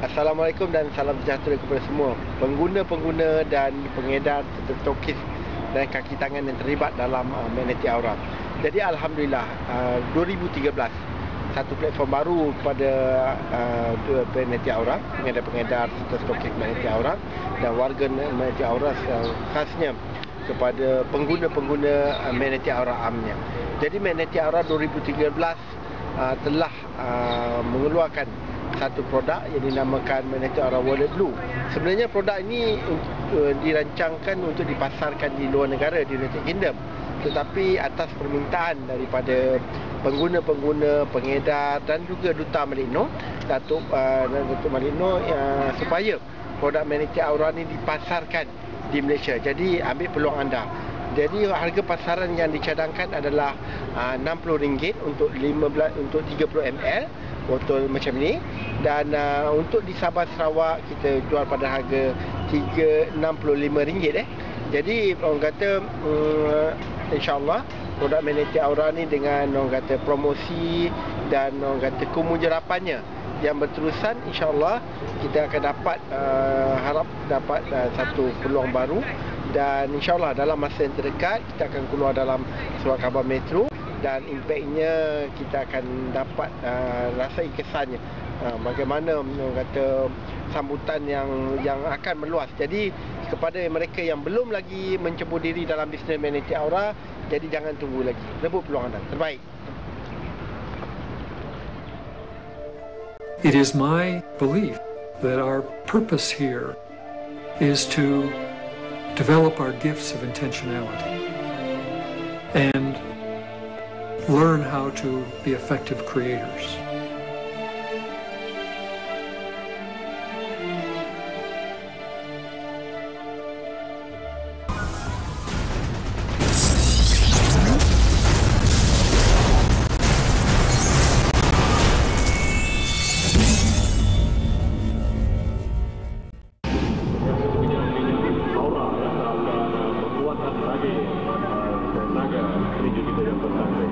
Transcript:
Assalamualaikum dan salam sejahtera kepada semua pengguna-pengguna dan pengedar serta stokis dan kaki tangan yang terlibat dalam Magnetic Aura. Jadi Alhamdulillah 2013 satu platform baru kepada Magnetic Aura, pengedar-pengedar serta stokis Magnetic Aura dan warga Magnetic Aura khasnya kepada pengguna-pengguna Magnetic Aura amnya. Jadi Magnetic Aura 2013 telah mengeluarkan satu produk yang dinamakan Magnetic Aura Wallet Blue. Sebenarnya produk ini dirancangkan untuk dipasarkan di luar negara, di United Kingdom. Tetapi atas permintaan daripada pengguna-pengguna, pengedar dan juga Duta Maligno, Datuk Maligno, supaya produk Magnetic Aura ini dipasarkan di Malaysia. Jadi ambil peluang anda. Jadi harga pasaran yang dicadangkan adalah RM60 untuk 30 ml botol macam ni, dan untuk di Sabah Sarawak kita jual pada harga RM65. Jadi orang kata insya-Allah produk Magnetic Aura ni dengan orang kata promosi dan orang kata kemujarapannya yang berterusan, insya-Allah kita akan dapat harap dapat satu peluang baru, dan insya-Allah dalam masa yang terdekat kita akan keluar dalam surat khabar Metro dan impaknya kita akan dapat rasai kesannya, bagaimana orang kata sambutan yang akan meluas. Jadi kepada mereka yang belum lagi mencebur diri dalam bisnes Magnetic Aura, jadi jangan tunggu lagi, rebut peluang anda. Terbaik. It is my belief that our purpose here is to develop our gifts of intentionality and learn how to be effective creators. Aura yang akan menguatkan lagi tenaga tinju kita yang besar.